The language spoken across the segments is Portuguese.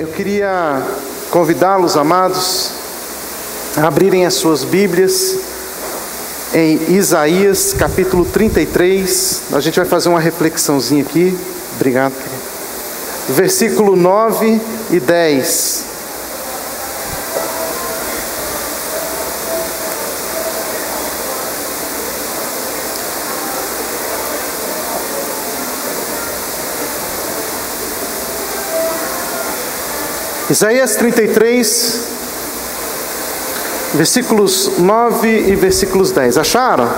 Eu queria convidá-los, amados, a abrirem as suas Bíblias em Isaías capítulo 33. A gente vai fazer uma reflexãozinha aqui. Obrigado, querido. Versículo 9 e 10. Isaías 33, versículos 9 e versículos 10. Acharam?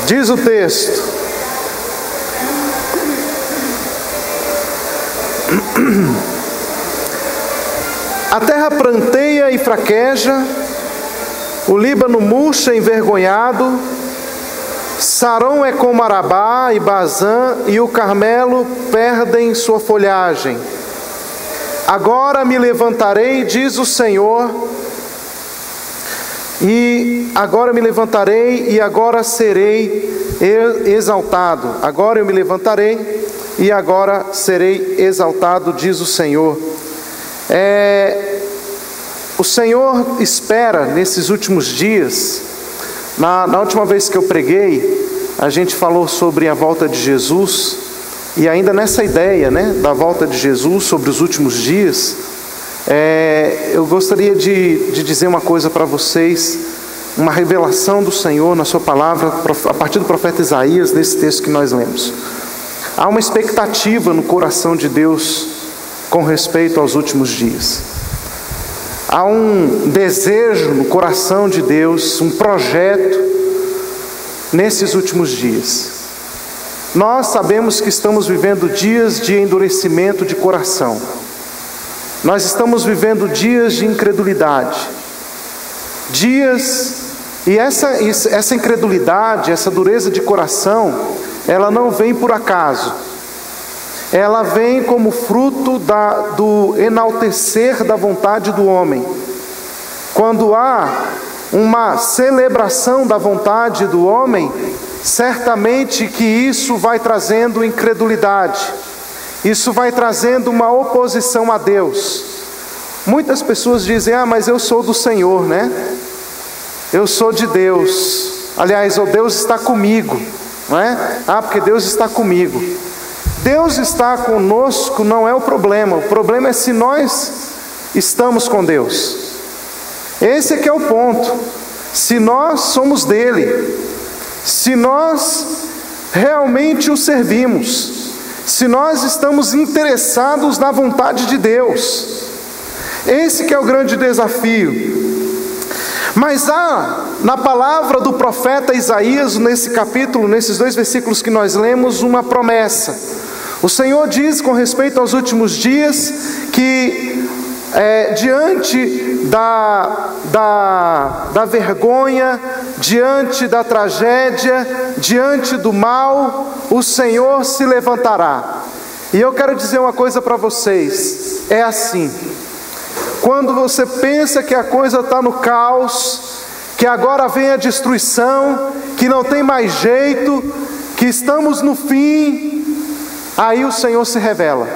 Diz o texto: a terra pranteia e fraqueja, o Líbano murcha envergonhado, Saron é como Arabá e Bazã, e o Carmelo perdem sua folhagem. Agora me levantarei, diz o Senhor, e agora serei exaltado. Agora eu me levantarei e agora serei exaltado, diz o Senhor. O Senhor espera nesses últimos dias. Na última vez que eu preguei, a gente falou sobre a volta de Jesus, e ainda nessa ideia, da volta de Jesus, sobre os últimos dias, eu gostaria de dizer uma coisa para vocês, uma revelação do Senhor na sua palavra, a partir do profeta Isaías, nesse texto que nós lemos. Há uma expectativa no coração de Deus com respeito aos últimos dias. Há um desejo no coração de Deus, um projeto nesses últimos dias. Nós sabemos que estamos vivendo dias de endurecimento de coração. Nós estamos vivendo dias de incredulidade. E essa incredulidade, essa dureza de coração, ela não vem por acaso. Ela vem como fruto do enaltecer da vontade do homem. Quando há uma celebração da vontade do homem, certamente que isso vai trazendo incredulidade. Isso vai trazendo uma oposição a Deus. Muitas pessoas dizem: mas eu sou do Senhor, Eu sou de Deus. Aliás, Deus está comigo, porque Deus está comigo. Deus está conosco não é o problema é se nós estamos com Deus. Esse é que é o ponto. Se nós somos dele, se nós realmente o servimos, se nós estamos interessados na vontade de Deus, esse que é o grande desafio. Mas há na palavra do profeta Isaías, nesse capítulo, nesses 2 versículos que nós lemos, uma promessa. O Senhor diz com respeito aos últimos dias que diante da vergonha, diante da tragédia, diante do mal, o Senhor se levantará. E eu quero dizer uma coisa para vocês: é assim. Quando você pensa que a coisa está no caos, que agora vem a destruição, que não tem mais jeito, que estamos no fim, aí o Senhor se revela.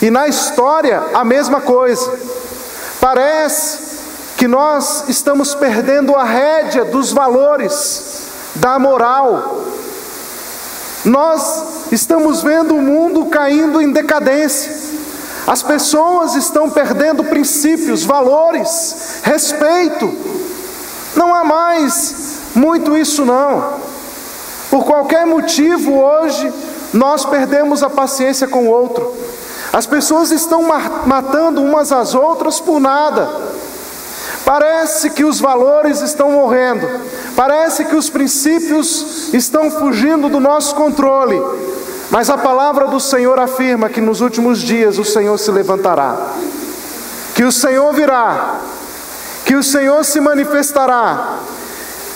E na história a mesma coisa. Parece que nós estamos perdendo a rédea dos valores, da moral. Nós estamos vendo o mundo caindo em decadência. As pessoas estão perdendo princípios, valores, respeito. Não há mais muito isso não. Por qualquer motivo hoje nós perdemos a paciência com o outro. As pessoas estão matando umas às outras por nada. Parece que os valores estão morrendo. Parece que os princípios estão fugindo do nosso controle. Mas a palavra do Senhor afirma que nos últimos dias o Senhor se levantará. Que o Senhor virá. Que o Senhor se manifestará.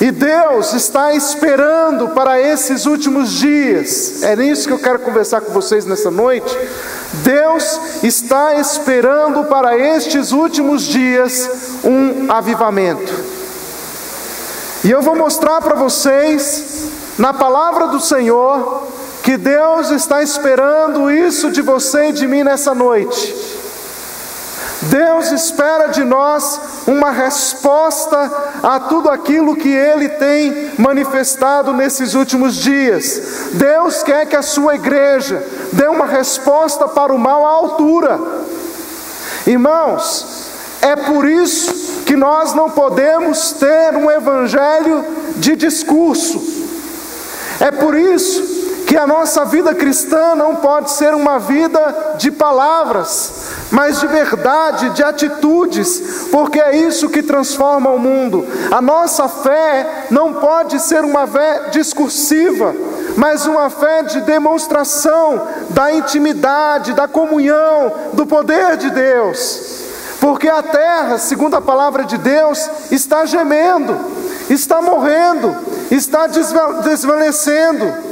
E Deus está esperando para esses últimos dias. É nisso que eu quero conversar com vocês nessa noite. Deus está esperando para estes últimos dias um avivamento. E eu vou mostrar para vocês, na palavra do Senhor, que Deus está esperando isso de você e de mim nessa noite. Deus espera de nós uma resposta a tudo aquilo que Ele tem manifestado nesses últimos dias. Deus quer que a sua igreja dê uma resposta para o mal à altura. Irmãos, é por isso que nós não podemos ter um evangelho de discurso. É por isso que a nossa vida cristã não pode ser uma vida de palavras, mas de verdade, de atitudes, porque é isso que transforma o mundo. A nossa fé não pode ser uma fé discursiva, mas uma fé de demonstração da intimidade, da comunhão, do poder de Deus. Porque a terra, segundo a palavra de Deus, está gemendo, está morrendo, está desvanecendo.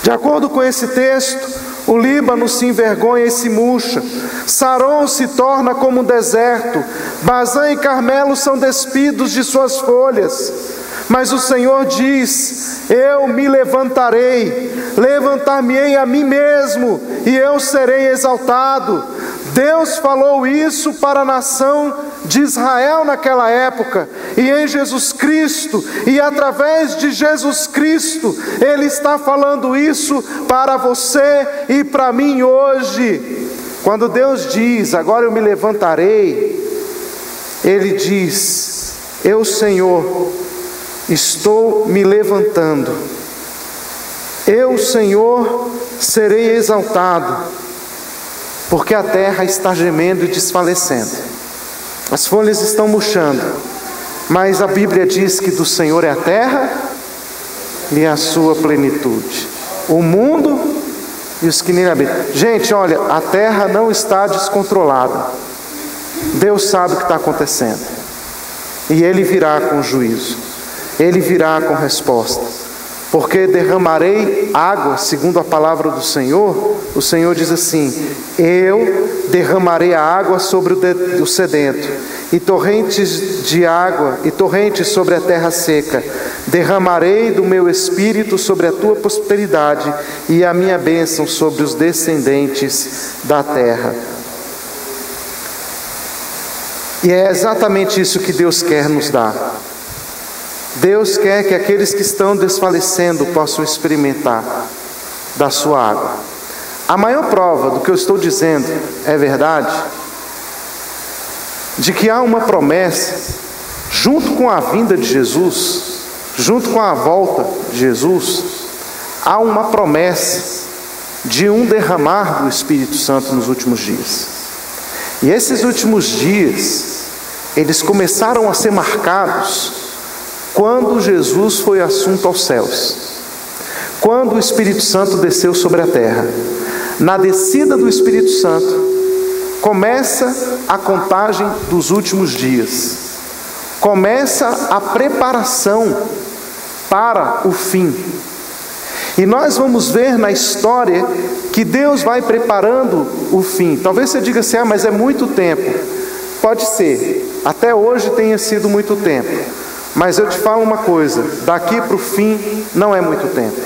De acordo com esse texto, o Líbano se envergonha e se murcha, Saron se torna como um deserto, Bazã e Carmelo são despidos de suas folhas. Mas o Senhor diz: eu me levantarei, levantar-me-ei a mim mesmo, e eu serei exaltado. Deus falou isso para a nação de Israel naquela época, e em Jesus Cristo, e através de Jesus Cristo, Ele está falando isso para você e para mim hoje. Quando Deus diz: agora eu me levantarei, Ele diz: eu, Senhor, estou me levantando, eu, Senhor, serei exaltado, porque a terra está gemendo e desfalecendo, as folhas estão murchando, mas a Bíblia diz que do Senhor é a terra e a sua plenitude, o mundo e os que nele habitam. Gente, olha, a terra não está descontrolada, Deus sabe o que está acontecendo, e Ele virá com juízo, Ele virá com resposta. Porque derramarei água, segundo a palavra do Senhor. O Senhor diz assim: eu derramarei a água sobre o sedento, e torrentes de água, e torrentes sobre a terra seca. Derramarei do meu espírito sobre a tua prosperidade, e a minha bênção sobre os descendentes da terra. E é exatamente isso que Deus quer nos dar. Deus quer que aqueles que estão desfalecendo possam experimentar da sua água. A maior prova do que eu estou dizendo é verdade, de que há uma promessa, junto com a vinda de Jesus, junto com a volta de Jesus, há uma promessa de um derramar do Espírito Santo nos últimos dias. E esses últimos dias, eles começaram a ser marcados quando Jesus foi assunto aos céus, quando o Espírito Santo desceu sobre a terra. Na descida do Espírito Santo, começa a contagem dos últimos dias, começa a preparação para o fim. E nós vamos ver na história que Deus vai preparando o fim. Talvez você diga assim: mas é muito tempo. Pode ser, até hoje tenha sido muito tempo. Mas eu te falo uma coisa: daqui para o fim não é muito tempo.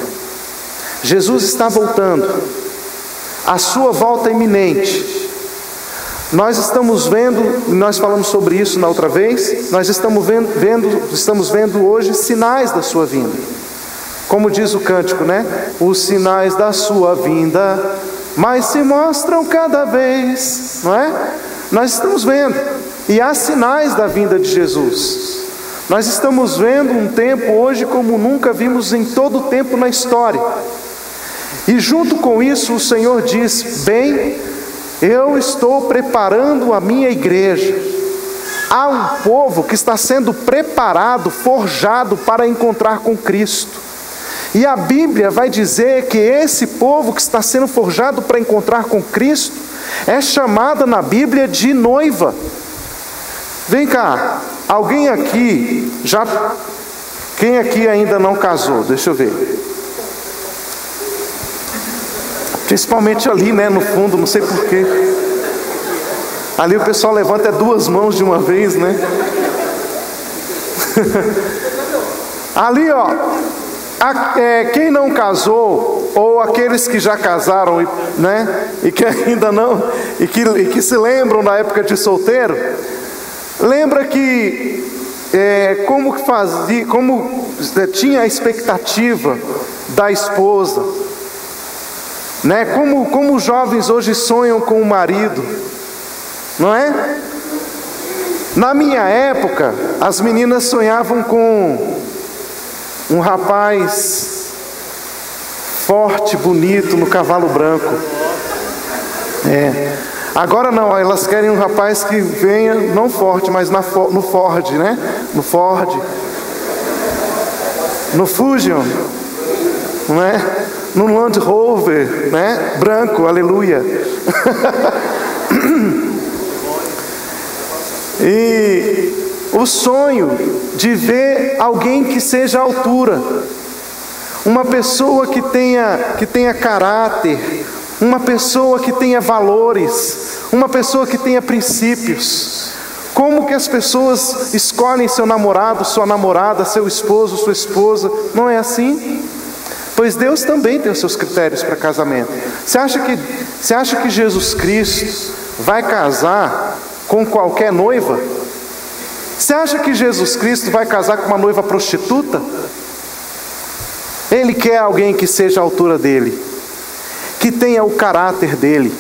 Jesus está voltando, a sua volta é iminente. Nós estamos vendo, nós falamos sobre isso na outra vez, nós estamos vendo hoje sinais da sua vinda. Como diz o cântico, né? Os sinais da sua vinda mais se mostram cada vez, não é? Nós estamos vendo, e há sinais da vinda de Jesus. Nós estamos vendo um tempo hoje como nunca vimos em todo o tempo na história. E junto com isso o Senhor diz: bem, eu estou preparando a minha igreja. Há um povo que está sendo preparado, forjado para encontrar com Cristo. E a Bíblia vai dizer que esse povo que está sendo forjado para encontrar com Cristo é chamada na Bíblia de noiva. Vem cá, alguém aqui quem aqui ainda não casou? Deixa eu ver. Principalmente ali, né, no fundo, não sei porquê. Ali o pessoal levanta 2 mãos de uma vez, né? Ali, ó. Quem não casou, ou aqueles que já casaram, né, e que ainda não, e que se lembram da época de solteiro, lembra que como tinha a expectativa da esposa, né? Como os jovens hoje sonham com o marido, não é? Na minha época, as meninas sonhavam com um rapaz forte, bonito, no cavalo branco. Agora não, elas querem um rapaz que venha, não forte, mas no Ford, né? No Ford, no Fusion, não é? No Land Rover, né? Branco, aleluia. E o sonho de ver alguém que seja à altura, uma pessoa que tenha caráter, uma pessoa que tenha valores, uma pessoa que tenha princípios. Como que as pessoas escolhem seu namorado, sua namorada, seu esposo, sua esposa? Não é assim? Pois Deus também tem os seus critérios para casamento. Você acha que Jesus Cristo vai casar com qualquer noiva? Você acha que Jesus Cristo vai casar com uma noiva prostituta? Ele quer alguém que seja à altura dele, que tenha o caráter dele,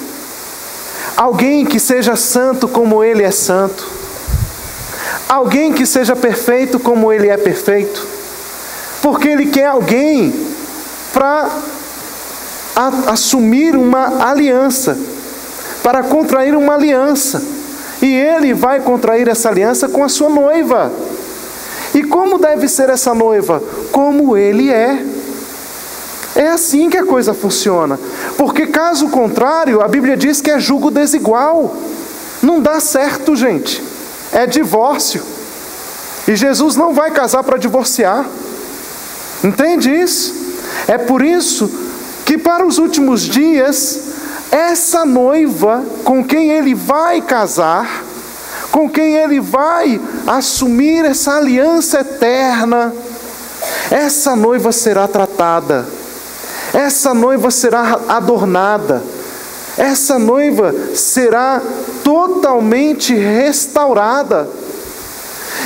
alguém que seja santo como ele é santo, alguém que seja perfeito como ele é perfeito, porque ele quer alguém para assumir uma aliança, para contrair uma aliança, e ele vai contrair essa aliança com a sua noiva. E como deve ser essa noiva? Como ele é. É assim que a coisa funciona. Porque caso contrário, a Bíblia diz que é jugo desigual. Não dá certo, gente. É divórcio. E Jesus não vai casar para divorciar. Entende isso? É por isso que para os últimos dias, essa noiva com quem ele vai casar, com quem ele vai assumir essa aliança eterna, essa noiva será tratada, essa noiva será adornada, essa noiva será totalmente restaurada.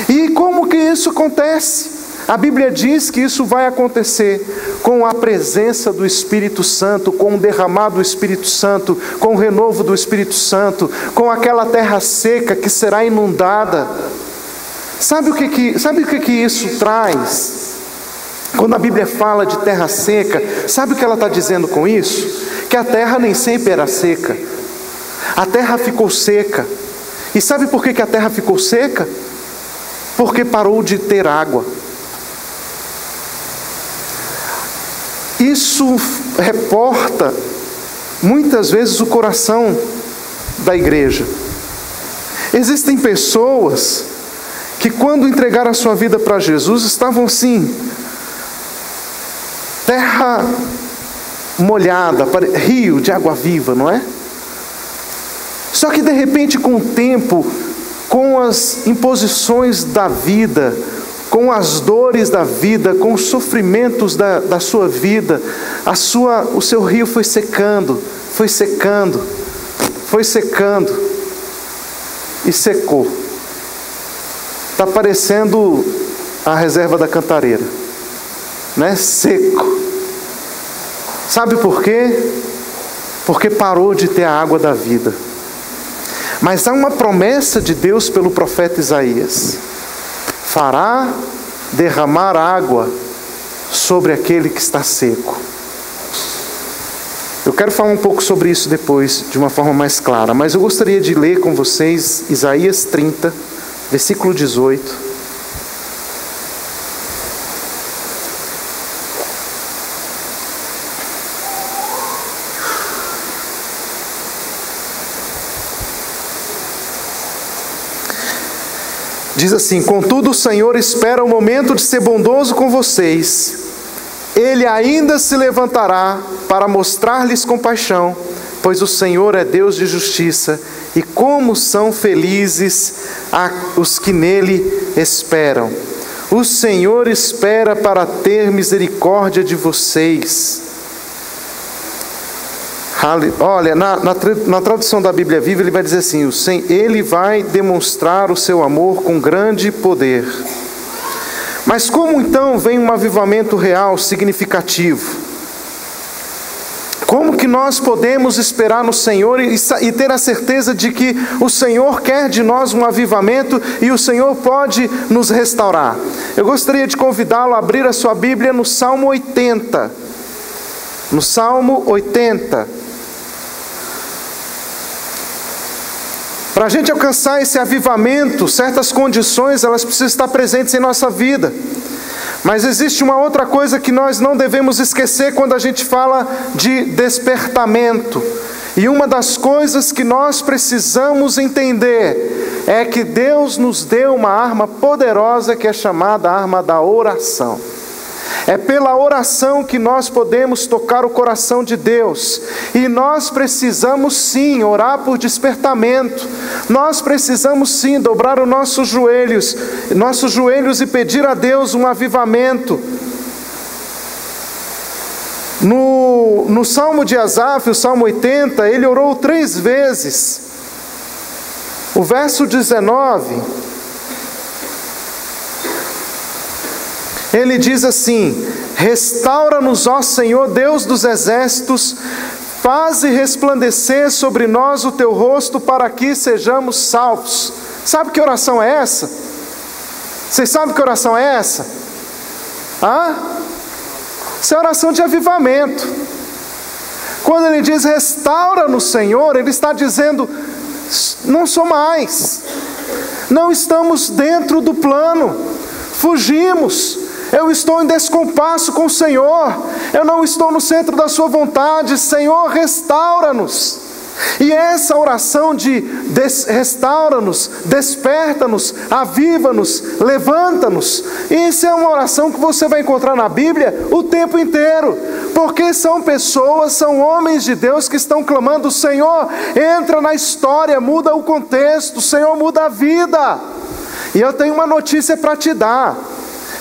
E como que isso acontece? A Bíblia diz que isso vai acontecer com a presença do Espírito Santo, com o derramar do Espírito Santo, com o renovo do Espírito Santo, com aquela terra seca que será inundada. Sabe o que isso traz? Quando a Bíblia fala de terra seca, sabe o que ela está dizendo com isso? Que a terra nem sempre era seca. A terra ficou seca. E sabe por que a terra ficou seca? Porque parou de ter água. Isso reporta muitas vezes o coração da igreja. Existem pessoas que quando entregaram a sua vida para Jesus estavam assim, terra molhada, rio de água viva, não é? Só que de repente, com o tempo, com as imposições da vida, com as dores da vida, com os sofrimentos da sua vida, o seu rio foi secando e secou. Está parecendo a reserva da Cantareira, né? Seco. Sabe por quê? Porque parou de ter a água da vida. Mas há uma promessa de Deus pelo profeta Isaías: fará derramar água sobre aquele que está seco. Eu quero falar um pouco sobre isso depois, de uma forma mais clara, mas eu gostaria de ler com vocês Isaías 30, versículo 18. Diz assim: contudo o Senhor espera o momento de ser bondoso com vocês. Ele ainda se levantará para mostrar-lhes compaixão, pois o Senhor é Deus de justiça, e como são felizes os que nele esperam. O Senhor espera para ter misericórdia de vocês. Olha, na tradução da Bíblia Viva, ele vai dizer assim: Ele vai demonstrar o seu amor com grande poder. Mas como então vem um avivamento real, significativo? Como que nós podemos esperar no Senhor e ter a certeza de que o Senhor quer de nós um avivamento e o Senhor pode nos restaurar? Eu gostaria de convidá-lo a abrir a sua Bíblia no Salmo 80. No Salmo 80. Para a gente alcançar esse avivamento, certas condições, elas precisam estar presentes em nossa vida. Mas existe uma outra coisa que nós não devemos esquecer quando a gente fala de despertamento. E uma das coisas que nós precisamos entender é que Deus nos deu uma arma poderosa que é chamada arma da oração. É pela oração que nós podemos tocar o coração de Deus. E nós precisamos sim orar por despertamento. Nós precisamos sim dobrar os nossos joelhos e pedir a Deus um avivamento. No Salmo de Asaf, o Salmo 80, ele orou 3 vezes. O verso 19... ele diz assim: restaura-nos, ó Senhor, Deus dos exércitos, faze resplandecer sobre nós o teu rosto, para que sejamos salvos. Sabe que oração é essa? Vocês sabem que oração é essa? Essa é a oração de avivamento. Quando ele diz restaura-nos, Senhor, ele está dizendo: não sou mais, não estamos dentro do plano, fugimos. Eu estou em descompasso com o Senhor, eu não estou no centro da sua vontade. Senhor, restaura-nos. E essa oração de restaura-nos, desperta-nos, aviva-nos, levanta-nos, isso é uma oração que você vai encontrar na Bíblia o tempo inteiro, porque são pessoas, são homens de Deus que estão clamando: Senhor, entra na história, muda o contexto, Senhor, muda a vida. E eu tenho uma notícia para te dar: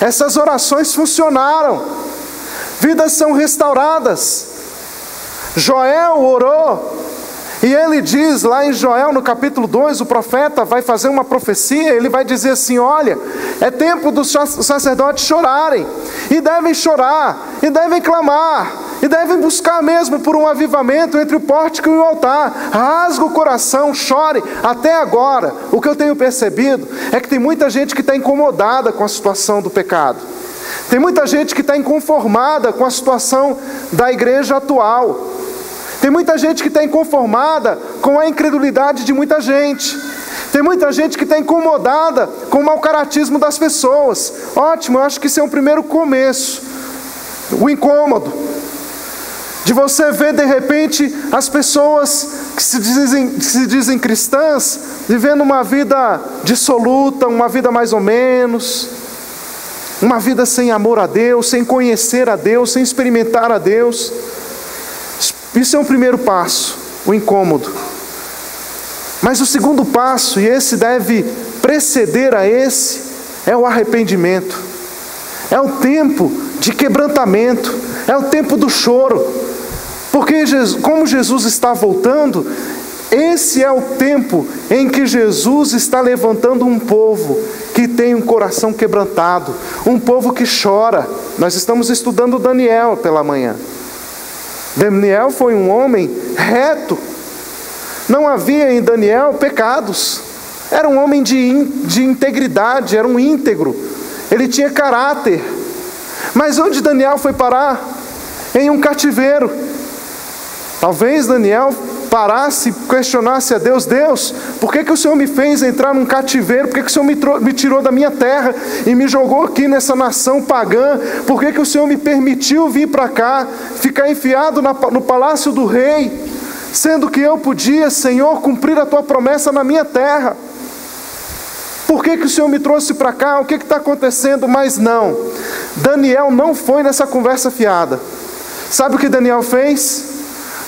essas orações funcionaram, vidas são restauradas. Joel orou, e ele diz lá em Joel, no capítulo 2, o profeta vai fazer uma profecia, ele vai dizer assim: olha, é tempo dos sacerdotes chorarem, e devem chorar, e devem clamar, e devem buscar mesmo por um avivamento entre o pórtico e o altar. Rasga o coração, chore. Até agora, o que eu tenho percebido é que tem muita gente que está incomodada com a situação do pecado. Tem muita gente que está inconformada com a situação da igreja atual. Tem muita gente que está inconformada com a incredulidade de muita gente. Tem muita gente que está incomodada com o mau caratismo das pessoas. Ótimo, eu acho que isso é um primeiro começo. O incômodo de você ver de repente as pessoas que se dizem cristãs vivendo uma vida dissoluta, uma vida mais ou menos, uma vida sem amor a Deus, sem conhecer a Deus, sem experimentar a Deus. Isso é um primeiro passo, o incômodo. Mas o segundo passo, e esse deve preceder a esse, é o arrependimento. É o tempo de quebrantamento, é o tempo do choro. Porque como Jesus está voltando, esse é o tempo em que Jesus está levantando um povo que tem um coração quebrantado, um povo que chora. Nós estamos estudando Daniel pela manhã. Daniel foi um homem reto, não havia em Daniel pecados, era um homem de integridade, era um íntegro, ele tinha caráter. Mas onde Daniel foi parar? Em um cativeiro. Talvez Daniel parasse e questionasse a Deus: Deus, por que o Senhor me fez entrar num cativeiro? Por que o Senhor me tirou da minha terra e me jogou aqui nessa nação pagã? Por que o Senhor me permitiu vir para cá, ficar enfiado no palácio do rei, sendo que eu podia, Senhor, cumprir a tua promessa na minha terra? Por que o Senhor me trouxe para cá? O que está acontecendo? Mas não, Daniel não foi nessa conversa fiada. Sabe o que Daniel fez?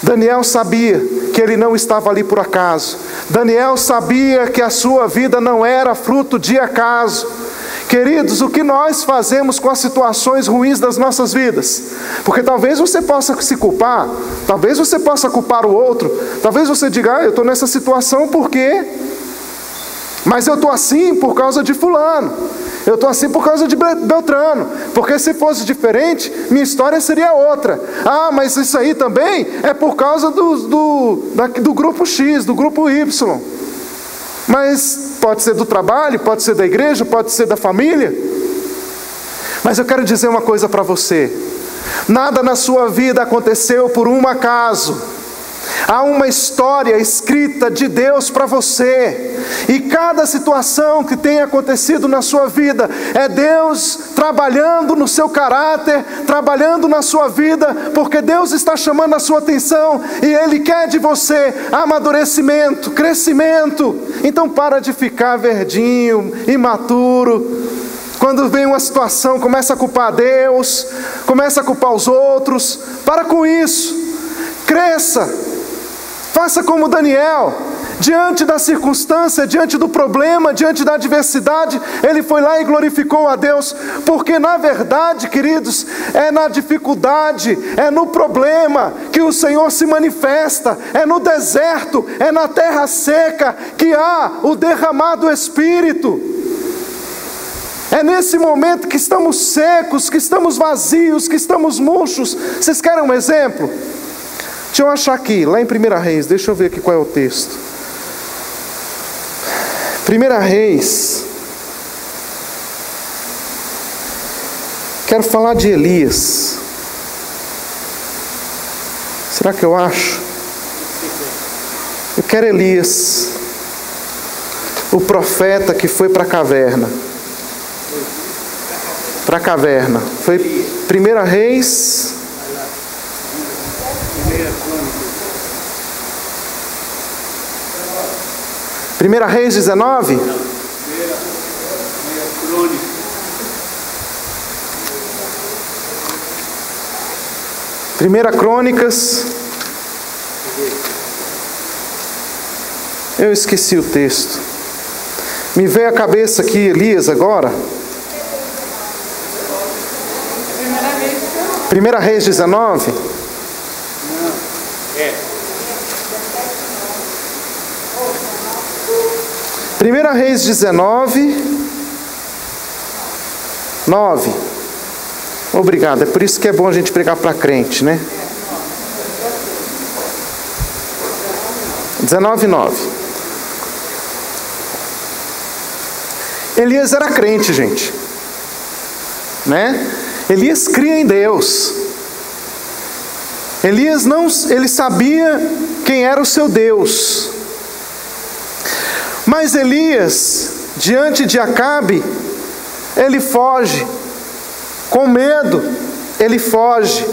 Daniel sabia que ele não estava ali por acaso. Daniel sabia que a sua vida não era fruto de acaso, Queridos, o que nós fazemos com as situações ruins das nossas vidas? Porque talvez você possa se culpar, talvez você possa culpar o outro, talvez você diga, eu estou nessa situação porque... Mas eu estou assim por causa de fulano, eu estou assim por causa de Beltrano, porque se fosse diferente, minha história seria outra. Mas isso aí também é por causa do grupo X, do grupo Y. Mas pode ser do trabalho, pode ser da igreja, pode ser da família. Mas eu quero dizer uma coisa para você: nada na sua vida aconteceu por um acaso. Há uma história escrita de Deus para você, e cada situação que tem acontecido na sua vida é Deus trabalhando no seu caráter, trabalhando na sua vida, porque Deus está chamando a sua atenção e Ele quer de você amadurecimento, crescimento. Então para de ficar verdinho, imaturo. Quando vem uma situação, começa a culpar Deus, começa a culpar os outros. Para com isso, cresça. Faça como Daniel, diante da circunstância, diante do problema, diante da adversidade, ele foi lá e glorificou a Deus, porque na verdade, queridos, é na dificuldade, é no problema que o Senhor se manifesta, é no deserto, é na terra seca que há o derramar do Espírito. É nesse momento que estamos secos, que estamos vazios, que estamos murchos. Vocês querem um exemplo? Deixa eu achar aqui, lá em 1 Reis, deixa eu ver aqui qual é o texto. 1 Reis. Quero falar de Elias. Será que eu acho? Eu quero Elias, o profeta que foi para a caverna. Para a caverna. Foi 1 Reis. 1 Reis 19? Primeira Crônicas. Eu esqueci o texto. Me veio à cabeça aqui Elias agora. 1 Reis 19? É. 1 Reis 19, 9. Obrigado, é por isso que é bom a gente pregar para crente, né? 19, 9. Elias era crente, gente, né? Elias cria em Deus. Elias ele sabia quem era o seu Deus. Mas Elias, diante de Acabe, ele foge, com medo, ele foge.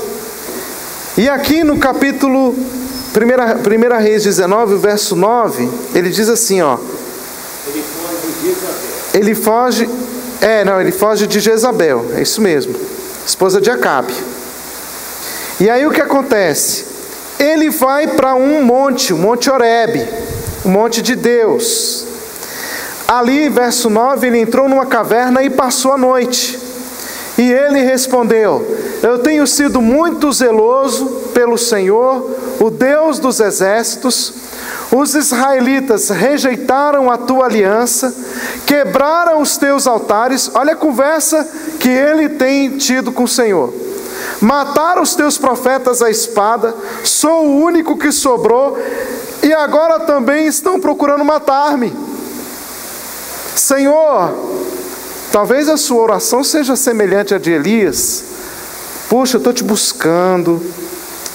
E aqui no capítulo 1 Reis 19, o verso 9, ele diz assim, ó. Ele foge de Jezabel, é isso mesmo, esposa de Acabe. E aí o que acontece? Ele vai para um monte, o Monte Horebe, o monte de Deus. Ali, verso 9, ele entrou numa caverna e passou a noite. E ele respondeu: eu tenho sido muito zeloso pelo Senhor, o Deus dos exércitos. Os israelitas rejeitaram a tua aliança, quebraram os teus altares. Olha a conversa que ele tem tido com o Senhor. Mataram os teus profetas à espada, sou o único que sobrou, e agora também estão procurando matar-me. Senhor, talvez a sua oração seja semelhante à de Elias. Puxa, eu estou te buscando,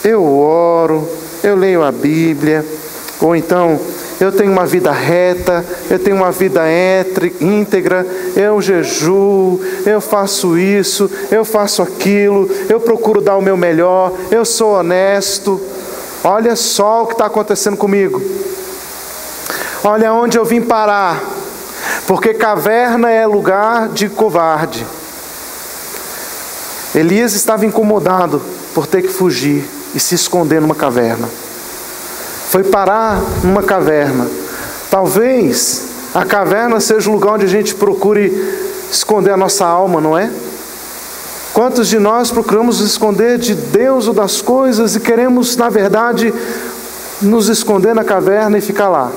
eu oro, eu leio a Bíblia, ou então eu tenho uma vida reta, eu tenho uma vida íntegra, eu jejuo, eu faço isso, eu faço aquilo, eu procuro dar o meu melhor, eu sou honesto. Olha só o que está acontecendo comigo. Olha onde eu vim parar. Porque caverna é lugar de covarde. Elias estava incomodado por ter que fugir e se esconder numa caverna. Foi parar numa caverna. Talvez a caverna seja o lugar onde a gente procure esconder a nossa alma, não é? Quantos de nós procuramos esconder de Deus ou das coisas e queremos, na verdade, nos esconder na caverna e ficar lá,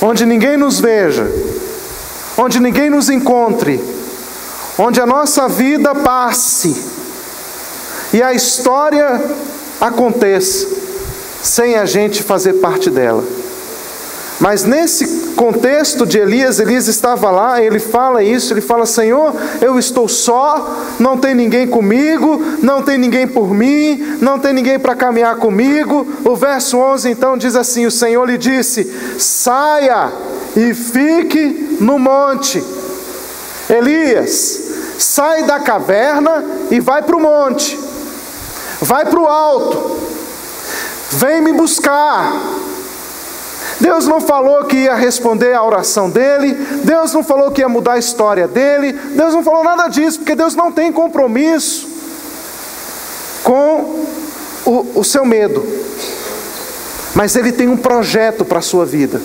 onde ninguém nos veja, onde ninguém nos encontre, onde a nossa vida passe e a história aconteça sem a gente fazer parte dela. Mas nesse contexto de Elias estava lá, ele fala isso, ele fala: Senhor, eu estou só, não tem ninguém comigo, não tem ninguém por mim, não tem ninguém para caminhar comigo. O verso 11 então diz assim: o Senhor lhe disse: saia e fique no monte. Elias, sai da caverna e vai para o monte, vai para o alto, vem me buscar. Deus não falou que ia responder a oração dele, Deus não falou que ia mudar a história dele, Deus não falou nada disso, porque Deus não tem compromisso com o seu medo, mas Ele tem um projeto para a sua vida.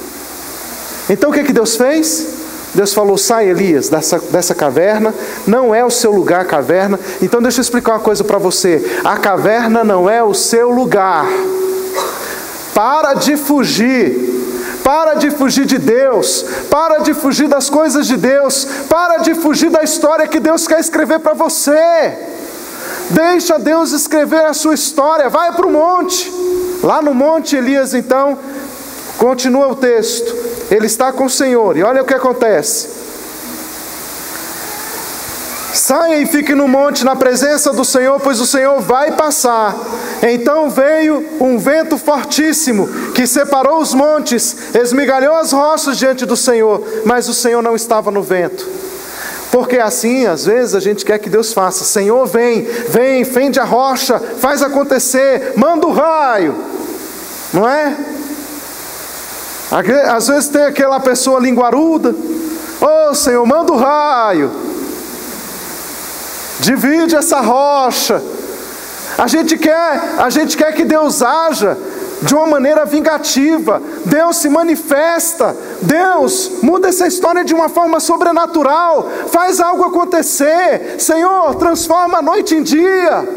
Então o que Deus fez? Deus falou: sai, Elias, dessa caverna, não é o seu lugar a caverna. Então deixa eu explicar uma coisa para você: a caverna não é o seu lugar. Para de fugir de Deus, para de fugir das coisas de Deus, para de fugir da história que Deus quer escrever para você. Deixa Deus escrever a sua história, vai para o monte. Lá no monte, Elias então, continua o texto, ele está com o Senhor, e olha o que acontece. Saia e fique no monte na presença do Senhor, pois o Senhor vai passar. Então veio um vento fortíssimo, que separou os montes, esmigalhou as rochas diante do Senhor, mas o Senhor não estava no vento. Porque assim, às vezes, a gente quer que Deus faça: Senhor, vem, fende a rocha, faz acontecer, manda o raio, não é? Às vezes tem aquela pessoa linguaruda: ô Senhor, manda o raio, divide essa rocha. A gente quer que Deus haja de uma maneira vingativa. Deus se manifesta, Deus muda essa história de uma forma sobrenatural, faz algo acontecer. Senhor, transforma a noite em dia.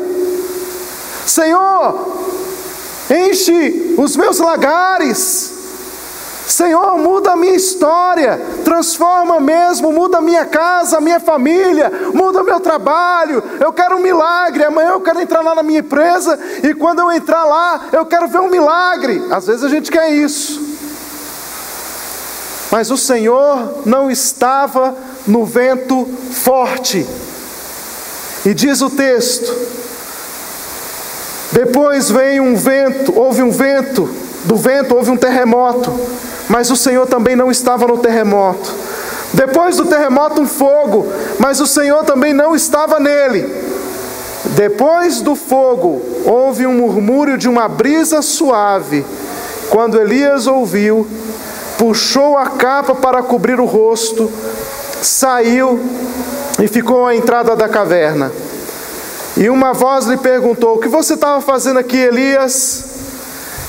Senhor, enche os meus lagares. Senhor, muda a minha história, transforma mesmo, muda a minha casa, a minha família, muda o meu trabalho. Eu quero um milagre. Amanhã eu quero entrar lá na minha empresa, e quando eu entrar lá, eu quero ver um milagre. Às vezes a gente quer isso, mas o Senhor não estava no vento forte. E diz o texto: depois veio um vento, do vento houve um terremoto, mas o Senhor também não estava no terremoto. Depois do terremoto, um fogo, mas o Senhor também não estava nele. Depois do fogo, houve um murmúrio de uma brisa suave. Quando Elias ouviu, puxou a capa para cobrir o rosto, saiu e ficou à entrada da caverna. E uma voz lhe perguntou: o que você estava fazendo aqui, Elias?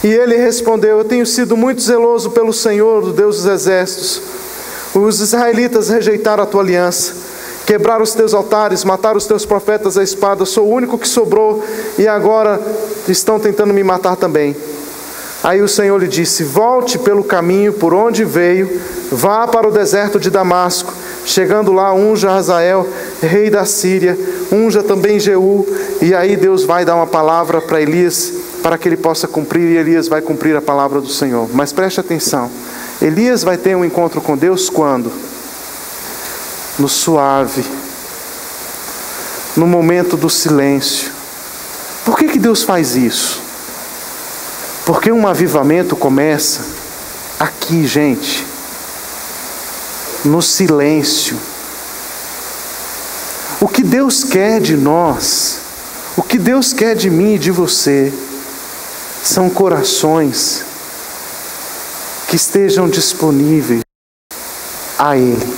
E ele respondeu: eu tenho sido muito zeloso pelo Senhor, o Deus dos exércitos. Os israelitas rejeitaram a tua aliança, quebraram os teus altares, mataram os teus profetas à espada. Sou o único que sobrou, e agora estão tentando me matar também. Aí o Senhor lhe disse: volte pelo caminho por onde veio, vá para o deserto de Damasco. Chegando lá, unja Hazael, rei da Síria, unja também Jeú. E aí Deus vai dar uma palavra para Elias, para que ele possa cumprir, e Elias vai cumprir a palavra do Senhor. Mas preste atenção, Elias vai ter um encontro com Deus quando? No suave, no momento do silêncio. Por que Deus faz isso? Porque um avivamento começa aqui, gente, no silêncio. O que Deus quer de nós, o que Deus quer de mim e de você, são corações que estejam disponíveis a Ele.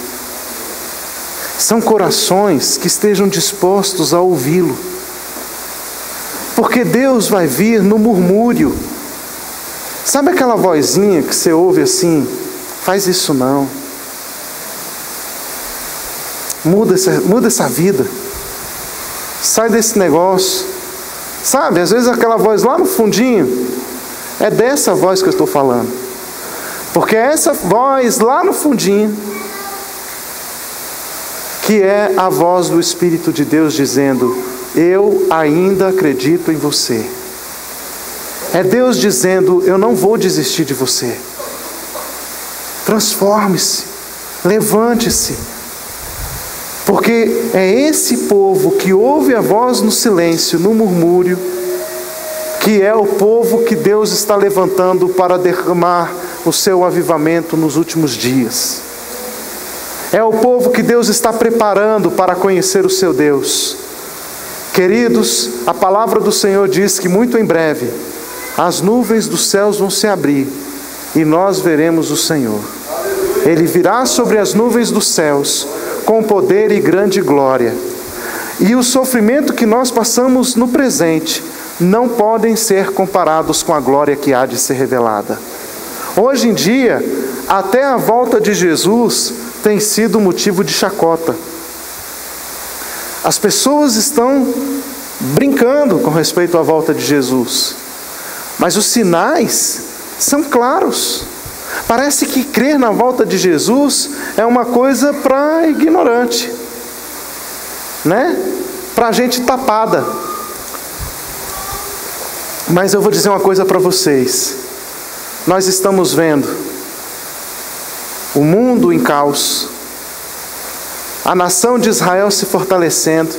São corações que estejam dispostos a ouvi-lo. Porque Deus vai vir no murmúrio. Sabe aquela vozinha que você ouve assim: faz isso não. Muda essa vida. Sai desse negócio. Sabe, às vezes aquela voz lá no fundinho, é dessa voz que eu estou falando. Porque é essa voz lá no fundinho que é a voz do Espírito de Deus dizendo: eu ainda acredito em você. É Deus dizendo: eu não vou desistir de você. Transforme-se, levante-se. Porque é esse povo que ouve a voz no silêncio, no murmúrio, que é o povo que Deus está levantando para derramar o seu avivamento nos últimos dias. É o povo que Deus está preparando para conhecer o seu Deus. Queridos, a palavra do Senhor diz que muito em breve as nuvens dos céus vão se abrir e nós veremos o Senhor. Ele virá sobre as nuvens dos céus com poder e grande glória. E o sofrimento que nós passamos no presente não podem ser comparados com a glória que há de ser revelada. Hoje em dia, até a volta de Jesus tem sido motivo de chacota. As pessoas estão brincando com respeito à volta de Jesus, mas os sinais são claros. Parece que crer na volta de Jesus é uma coisa para ignorante, né? Para gente tapada. Mas eu vou dizer uma coisa para vocês. Nós estamos vendo o mundo em caos, a nação de Israel se fortalecendo,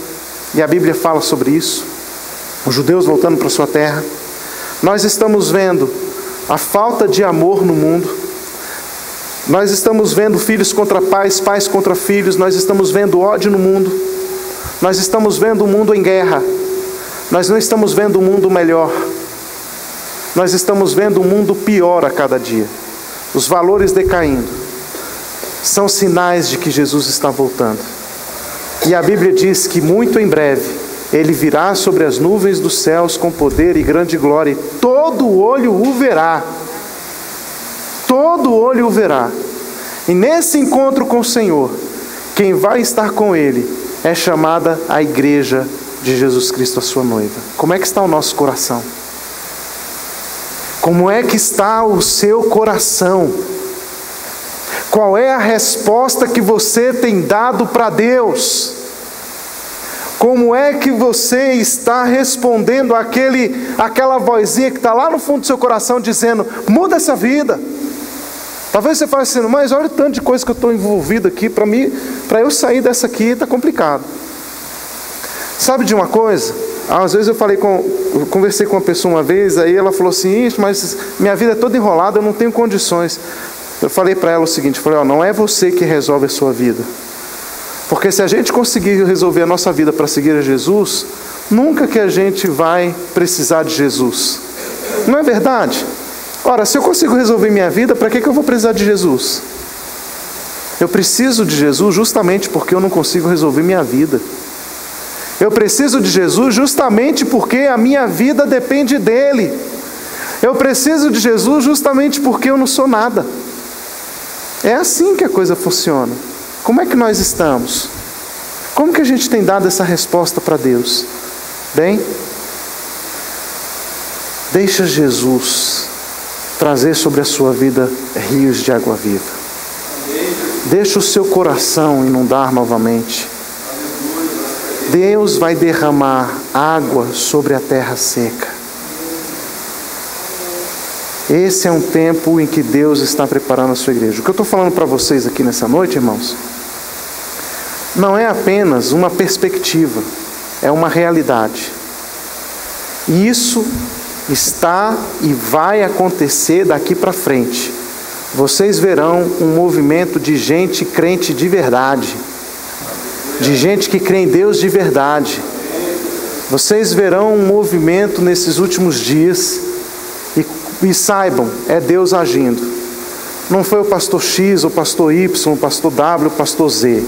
e a Bíblia fala sobre isso, os judeus voltando para sua terra. Nós estamos vendo a falta de amor no mundo. Nós estamos vendo filhos contra pais, pais contra filhos. Nós estamos vendo ódio no mundo. Nós estamos vendo o mundo em guerra. Nós não estamos vendo um mundo melhor. Nós estamos vendo um mundo pior a cada dia. Os valores decaindo. São sinais de que Jesus está voltando. E a Bíblia diz que muito em breve Ele virá sobre as nuvens dos céus com poder e grande glória, e todo olho o verá. Todo olho o verá. E nesse encontro com o Senhor, quem vai estar com Ele é chamada a igreja de Jesus Cristo, a sua noiva. Como é que está o nosso coração? Como é que está o seu coração? Qual é a resposta que você tem dado para Deus? Como é que você está respondendo àquela vozinha que está lá no fundo do seu coração dizendo: muda essa vida? Talvez você fale assim: mas olha o tanto de coisa que eu estou envolvido aqui, para eu sair dessa aqui está complicado. Sabe de uma coisa? Às vezes eu conversei com uma pessoa uma vez, aí ela falou assim: isso, mas minha vida é toda enrolada, eu não tenho condições. Eu falei para ela o seguinte, não é você que resolve a sua vida. Porque se a gente conseguir resolver a nossa vida para seguir a Jesus, nunca que a gente vai precisar de Jesus. Não é verdade? Ora, se eu consigo resolver minha vida, para que eu vou precisar de Jesus? Eu preciso de Jesus justamente porque eu não consigo resolver minha vida. Eu preciso de Jesus justamente porque a minha vida depende dEle. Eu preciso de Jesus justamente porque eu não sou nada. É assim que a coisa funciona. Como é que nós estamos? Como que a gente tem dado essa resposta para Deus? Bem, deixa Jesus trazer sobre a sua vida rios de água viva. Deixa o seu coração inundar novamente. Deus vai derramar água sobre a terra seca. Esse é um tempo em que Deus está preparando a sua igreja. O que eu estou falando para vocês aqui nessa noite, irmãos, não é apenas uma perspectiva, é uma realidade. E isso está e vai acontecer daqui para frente. Vocês verão um movimento de gente crente de verdade, de gente que crê em Deus de verdade. Vocês verão um movimento nesses últimos dias. E saibam, é Deus agindo. Não foi o pastor X, o pastor Y, o pastor W, o pastor Z.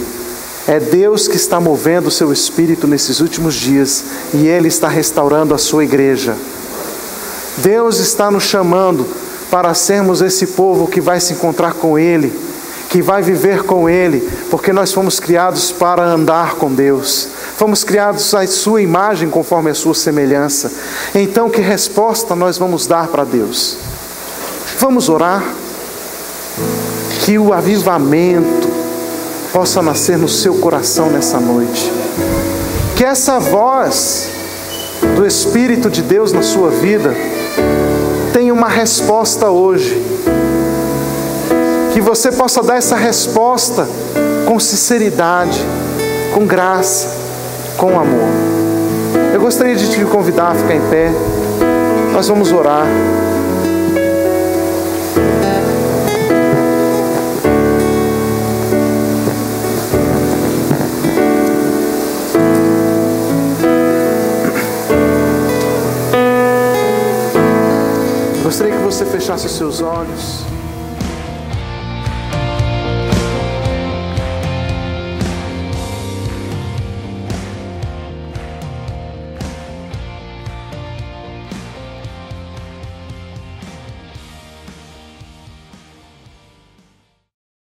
É Deus que está movendo o seu espírito nesses últimos dias. E Ele está restaurando a sua igreja. Deus está nos chamando para sermos esse povo que vai se encontrar com Ele, que vai viver com Ele, porque nós fomos criados para andar com Deus, fomos criados à sua imagem, conforme a sua semelhança. Então, que resposta nós vamos dar para Deus? Vamos orar? Que o avivamento possa nascer no seu coração nessa noite. Que essa voz do Espírito de Deus na sua vida tenha uma resposta hoje. Que você possa dar essa resposta com sinceridade, com graça, com amor. Eu gostaria de te convidar a ficar em pé. Nós vamos orar. Gostaria que você fechasse os seus olhos.